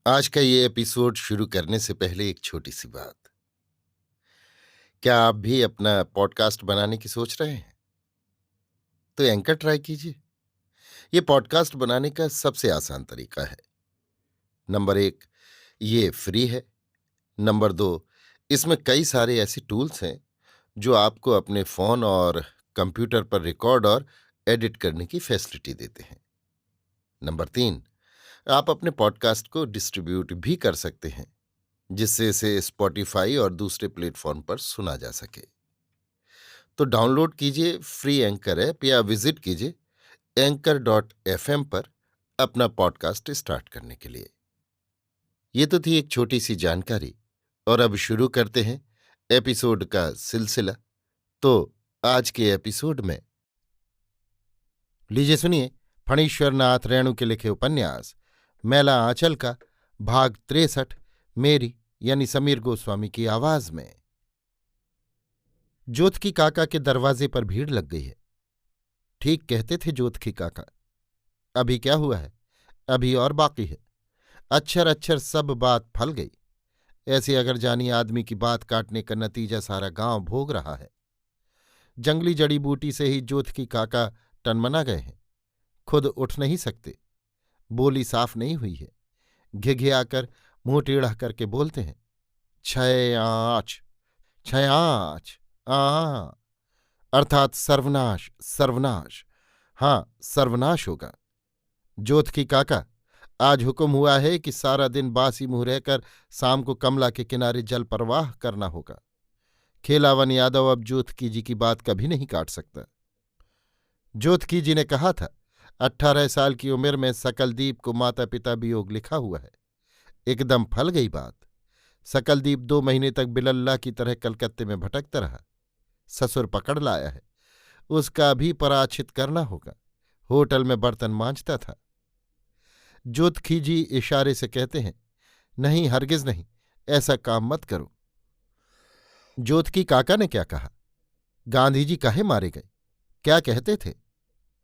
आज का ये एपिसोड शुरू करने से पहले एक छोटी सी बात। क्या आप भी अपना पॉडकास्ट बनाने की सोच रहे हैं? तो एंकर ट्राई कीजिए। ये पॉडकास्ट बनाने का सबसे आसान तरीका है। नंबर 1, ये फ्री है। नंबर 2, इसमें कई सारे ऐसे टूल्स हैं जो आपको अपने फ़ोन और कंप्यूटर पर रिकॉर्ड और एडिट करने की फैसिलिटी देते हैं। नंबर 3, आप अपने पॉडकास्ट को डिस्ट्रीब्यूट भी कर सकते हैं, जिससे इसे स्पॉटिफाई और दूसरे प्लेटफॉर्म पर सुना जा सके। तो डाउनलोड कीजिए फ्री एंकर ऐप या विजिट कीजिए anchor.fm पर अपना पॉडकास्ट स्टार्ट करने के लिए। ये तो थी एक छोटी सी जानकारी, और अब शुरू करते हैं एपिसोड का सिलसिला। तो आज के एपिसोड में लीजिए सुनिए फणीश्वर नाथ रेणु के लिखे उपन्यास मैला आंचल का भाग 63, मेरी यानी समीर गोस्वामी की आवाज में। जोतकी काका के दरवाजे पर भीड़ लग गई है। ठीक कहते थे जोतकी काका। अभी क्या हुआ है? अभी और बाकी है। अक्षर अक्षर सब बात फल गई। ऐसे अगर जानी आदमी की बात काटने का नतीजा सारा गांव भोग रहा है। जंगली जड़ी बूटी से ही जोतकी काका टनमना गए हैं। खुद उठ नहीं सकते। बोली साफ नहीं हुई है। घिघियाकर मुंह टेढ़ा करके बोलते हैं, छयाच छयाच आ, अर्थात सर्वनाश सर्वनाश। हाँ, सर्वनाश होगा। जोतकी काका, आज हुक्म हुआ है कि सारा दिन बासी मुंह रहकर शाम को कमला के किनारे जल प्रवाह करना होगा। खेलावन यादव अब जोतकी जी की बात कभी नहीं काट सकता। जोतकी जी ने कहा था, 18 साल की उम्र में सकलदीप को माता पिता वियोग लिखा हुआ है। एकदम फल गई बात। सकलदीप 2 महीने तक बिलल्ला की तरह कलकत्ते में भटकता रहा। ससुर पकड़ लाया है। उसका भी पराचित करना होगा। होटल में बर्तन मांजता था। जोतकी जी इशारे से कहते हैं, नहीं, हरगिज नहीं, ऐसा काम मत करो। जोतकी काका ने क्या कहा? गांधी जी काहे मारे गए? क्या कहते थे?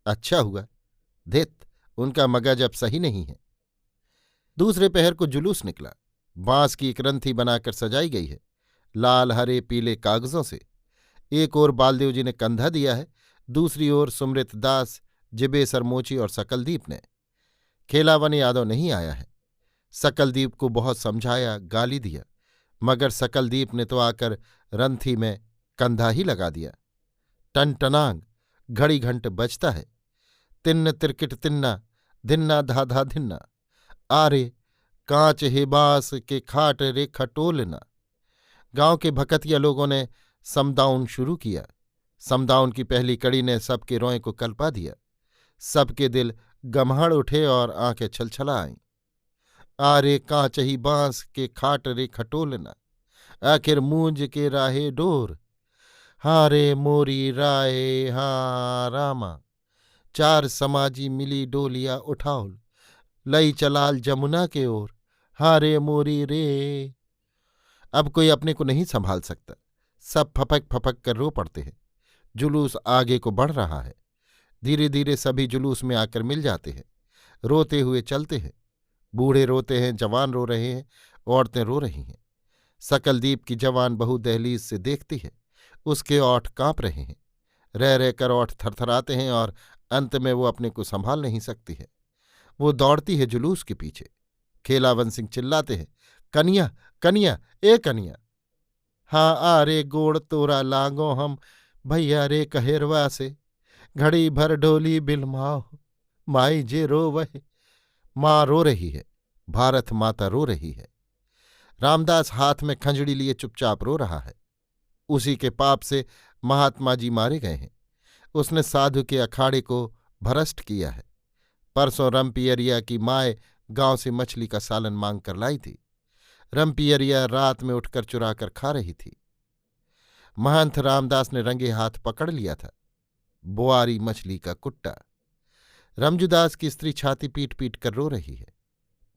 अच्छा हुआ। धित, उनका मगज अब सही नहीं है। दूसरे पहर को जुलूस निकला। बांस की एक रंथी बनाकर सजाई गई है, लाल हरे पीले कागजों से। एक ओर बालदेव जी ने कंधा दिया है, दूसरी ओर सुमृत दास, जिबेसर मोची और सकलदीप ने। खेलावन यादव नहीं आया है। सकलदीप को बहुत समझाया, गाली दिया, मगर सकलदीप ने तो आकर रंथी में कंधा ही लगा दिया। टनटनांग घड़ी घंट बजता है। तिन्न तिरकिट तिन्ना, धिन्ना धाधा धिन्ना। आरे कांच हे बास के खाट रे खटोलना। गांव के भकतिया लोगों ने समदाउन शुरू किया। समदाउन की पहली कड़ी ने सबके रोए को कल्पा दिया। सबके दिल गम्हड़ उठे और आंखें छलछला आईं। आरे कांचही बांस के खाट रे खटोलना, आखिर मूंज के राहे डोर। हारे मोरी राय हाँ रामा, चार समाजी मिली डोलिया उठाओल, लई चलाल जमुना के ओर। हारे मोरी रे। अब कोई अपने को नहीं संभाल सकता। सब फपक फपक कर रो पड़ते हैं। जुलूस आगे को बढ़ रहा है। धीरे धीरे सभी जुलूस में आकर मिल जाते हैं। रोते हुए चलते हैं। बूढ़े रोते हैं, जवान रो रहे हैं, औरतें रो रही हैं। सकलदीप की जवान बहू दहलीज से देखती है। उसके ओठ कांप रहे हैं। रह रहकर ओठ थरथराते हैं और अंत में वो अपने को संभाल नहीं सकती है। वो दौड़ती है जुलूस के पीछे। खेलावन सिंह चिल्लाते हैं, कनिया कनिया, ए कनिया। हाँ आ रे गोड़ तोरा लांगो हम, भैया रे कहेरवा से। घड़ी भर ढोली बिलमाओ, माई जे रो वह। माँ रो रही है। भारत माता रो रही है। रामदास हाथ में खंजड़ी लिए चुपचाप रो रहा है। उसी के पाप से महात्मा जी मारे गए हैं। उसने साधु के अखाड़े को भ्रष्ट किया है। परसों रमपियरिया की माए गांव से मछली का सालन मांग कर लाई थी। रमपियरिया रात में उठकर चुराकर खा रही थी। महंत रामदास ने रंगे हाथ पकड़ लिया था। बोआरी मछली का कुट्टा। रमजुदास की स्त्री छाती पीट पीट कर रो रही है।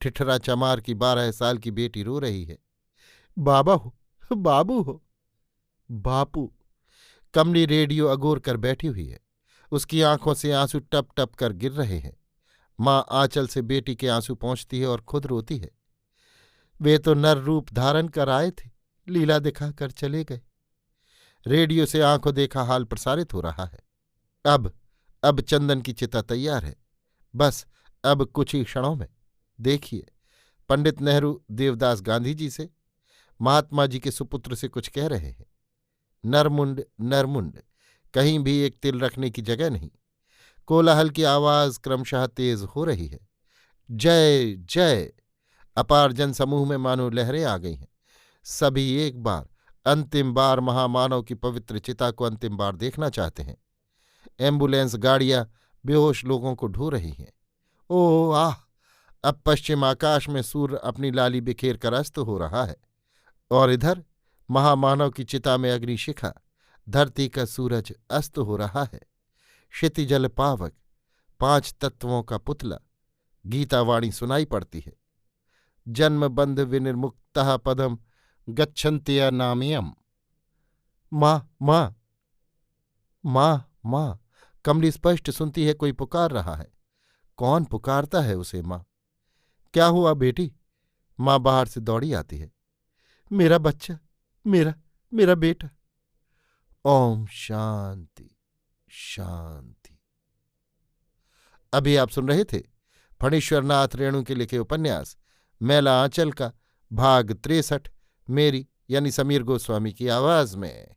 ठिठरा चमार की 12 साल की बेटी रो रही है, बाबा हो, बाबू हो। बापू। कमली रेडियो अगोर कर बैठी हुई है। उसकी आंखों से आंसू टप टप कर गिर रहे हैं। माँ आंचल से बेटी के आंसू पहुंचती है और खुद रोती है। वे तो नर रूप धारण कर आए थे, लीला दिखाकर चले गए। रेडियो से आंखों देखा हाल प्रसारित हो रहा है। अब चंदन की चिता तैयार है। बस अब कुछ ही क्षणों में देखिए, पंडित नेहरू देवदास गांधी जी से, महात्मा जी के सुपुत्र से कुछ कह रहे हैं। नरमुंड नरमुंड, कहीं भी एक तिल रखने की जगह नहीं। कोलाहल की आवाज क्रमशः तेज हो रही है। जय जय। अपार जनसमूह में मानो लहरें आ गई हैं। सभी एक बार, अंतिम बार महामानव की पवित्र चिता को अंतिम बार देखना चाहते हैं। एम्बुलेंस गाड़ियां बेहोश लोगों को ढो रही हैं। ओह आह! अब पश्चिम आकाश में सूर्य अपनी लाली बिखेर कर अस्त हो रहा है, और इधर महामानव की चिता में अग्निशिखा, धरती का सूरज अस्त हो रहा है। क्षितिजल पावक, 5 तत्वों का पुतला, गीतावाणी सुनाई पड़ती है। जन्मबंध विनिर्मुक्तः पदम गच्छन्त्य नामयम्। माँ माँ माँ माँ, कमली स्पष्ट सुनती है कोई पुकार रहा है। कौन पुकारता है उसे? माँ। क्या हुआ बेटी? माँ बाहर से दौड़ी आती है। मेरा बच्चा, मेरा मेरा बेटा। ओम शांति शांति। अभी आप सुन रहे थे फणीश्वरनाथ रेणु के लिखे उपन्यास मैला आंचल का भाग 63, मेरी यानी समीर गोस्वामी की आवाज में।